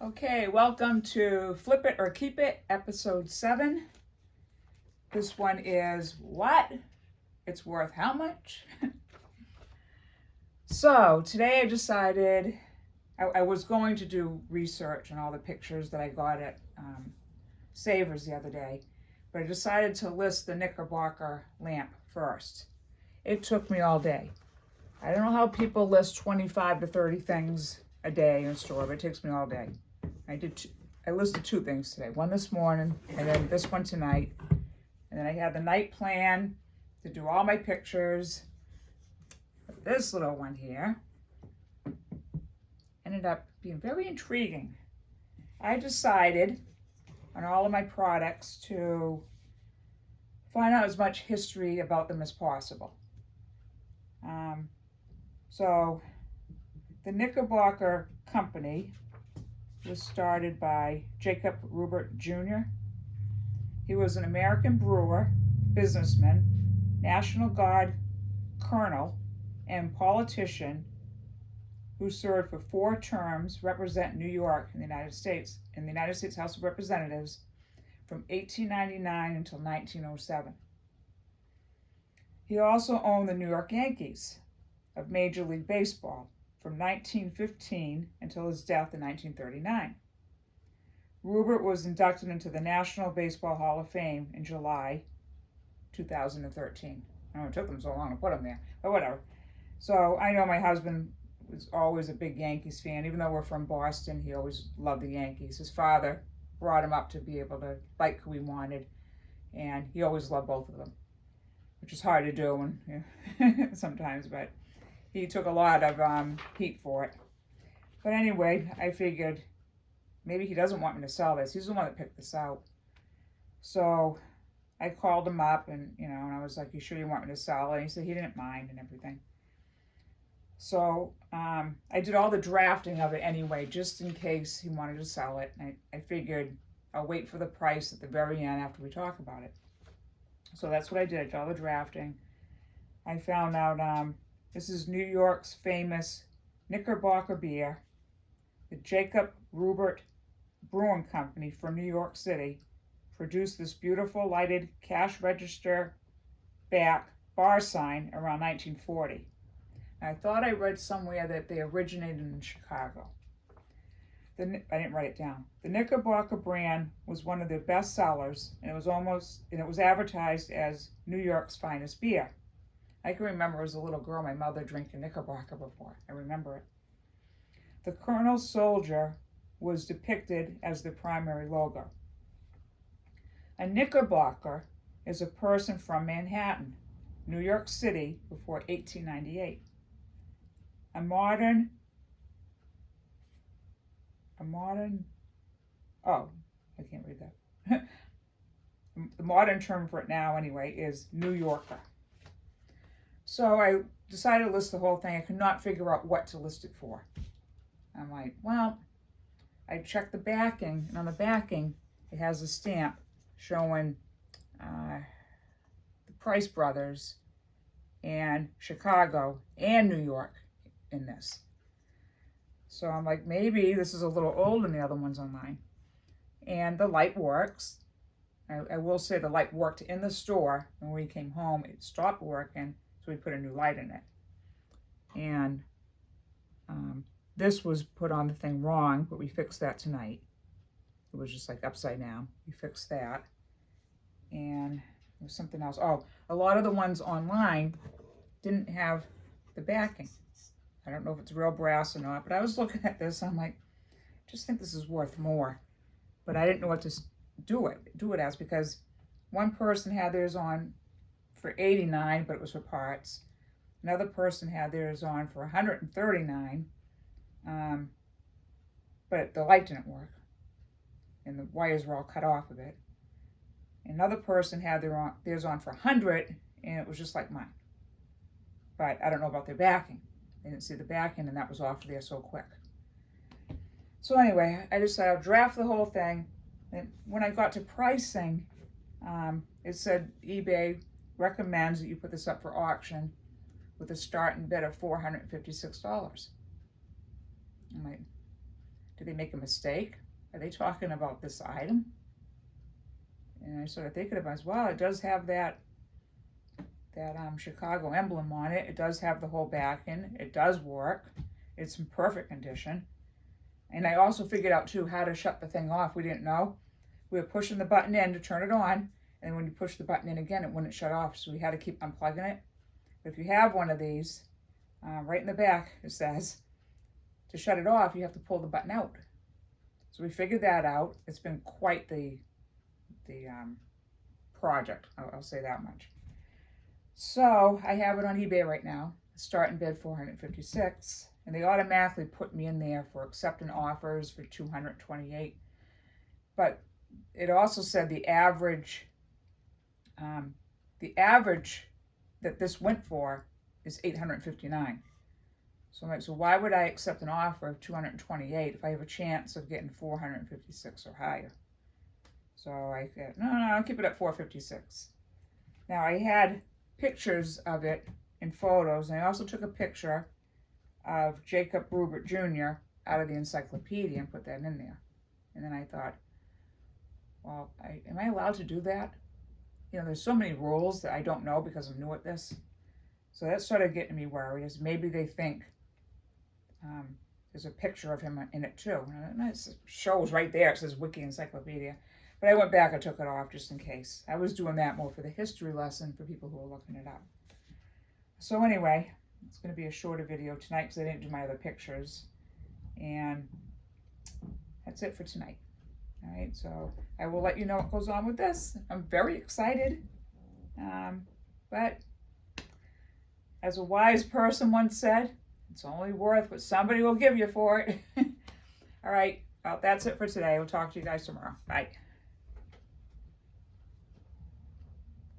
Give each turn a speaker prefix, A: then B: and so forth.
A: Okay, welcome to Flip It or Keep It, episode 7. This one is what? It's worth how much? So today I decided I was going to do research on all the pictures that I got at Savers the other day, but I decided to list the Knickerbocker lamp first. It took me all day. I don't know how people list 25 to 30 things a day in a store, but it takes me all day. I listed 2 things today, one this morning and then this one tonight. And then I had the night plan to do all my pictures. But this little one here ended up being very intriguing. I decided on all of my products to find out as much history about them as possible. So the Knickerbocker Company was started by Jacob Ruppert Jr. He was an American brewer, businessman, National Guard colonel, and politician who served for 4 terms representing New York in the United States House of Representatives from 1899 until 1907. He also owned the New York Yankees of Major League Baseball from 1915 until his death in 1939. Ruppert was inducted into the National Baseball Hall of Fame in July 2013. I don't know, it took them so long to put him there, but whatever. So I know my husband was always a big Yankees fan. Even though we're from Boston, he always loved the Yankees. His father brought him up to be able to like who he wanted, and he always loved both of them, which is hard to do sometimes, but he took a lot of heat for it. But anyway, I figured maybe he doesn't want me to sell this. He's the one that picked this out. So I called him up and I was like, you sure you want me to sell it? And he said he didn't mind and everything. So I did all the drafting of it anyway, just in case he wanted to sell it. And I figured I'll wait for the price at the very end after we talk about it. So that's what I did. I did all the drafting. I found out this is New York's famous Knickerbocker beer. The Jacob Ruppert Brewing Company from New York City produced this beautiful lighted cash register back bar sign around 1940. And I thought I read somewhere that they originated in Chicago. I didn't write it down. The Knickerbocker brand was one of their best sellers, and it was advertised as New York's finest beer. I can remember as a little girl my mother drinking Knickerbocker before. I remember it. The Colonel Soldier was depicted as the primary logo. A Knickerbocker is a person from Manhattan, New York City, before 1898. I can't read that. The modern term for it now, anyway, is New Yorker. So I decided to list the whole thing. I could not figure out what to list it for. I'm like, well, I checked the backing, and on the backing, it has a stamp showing the Price Brothers and Chicago and New York in this. So I'm like, maybe this is a little older than the other ones online. And the light works. I will say the light worked in the store, and when we came home, it stopped working, so we put a new light in it. And this was put on the thing wrong, but we fixed that tonight. It was just like upside down. We fixed that. And there was something else. Oh, a lot of the ones online didn't have the backing. I don't know if it's real brass or not, but I was looking at this and I'm like, I just think this is worth more. But I didn't know what to do it as, because one person had theirs on for $89, but it was for parts. Another person had theirs on for $139, but the light didn't work, and the wires were all cut off of it. Another person had theirs on for $100, and it was just like mine. But I don't know about their backing. They didn't see the backing, and that was off there so quick. So anyway, I decided I'll draft the whole thing. And when I got to pricing, it said eBay recommends that you put this up for auction with a starting bid of $456. I'm like, Did they make a mistake? Are they talking about this item? And I started thinking about it as well. It does have that Chicago emblem on it. It does have the whole backing. It does work. It's in perfect condition. And I also figured out too how to shut the thing off. We didn't know. We were pushing the button in to turn it on, and when you push the button in again, it wouldn't shut off. So we had to keep unplugging it. But if you have one of these, right in the back it says to shut it off, you have to pull the button out. So we figured that out. It's been quite the project. I'll say that much. So I have it on eBay right now. Starting bid $456, and they automatically put me in there for accepting offers for $228. But it also said the average that this went for is $859. So I'm like, so why would I accept an offer of $228 if I have a chance of getting $456 or higher? So I said, no, I'll keep it at $456. Now I had pictures of it in photos, and I also took a picture of Jacob Rubert Jr. out of the encyclopedia and put that in there. And then I thought, well, am I allowed to do that? You know, there's so many rules that I don't know because I'm new at this. So that started getting me worried, is maybe they think there's a picture of him in it too. And it shows right there, it says Wiki Encyclopedia. But I went back, I took it off just in case. I was doing that more for the history lesson for people who are looking it up. So anyway, it's going to be a shorter video tonight because I didn't do my other pictures. And that's it for tonight. All right, so I will let you know what goes on with this. I'm very excited. But as a wise person once said, it's only worth what somebody will give you for it. All right, well, that's it for today. We'll talk to you guys tomorrow. Bye.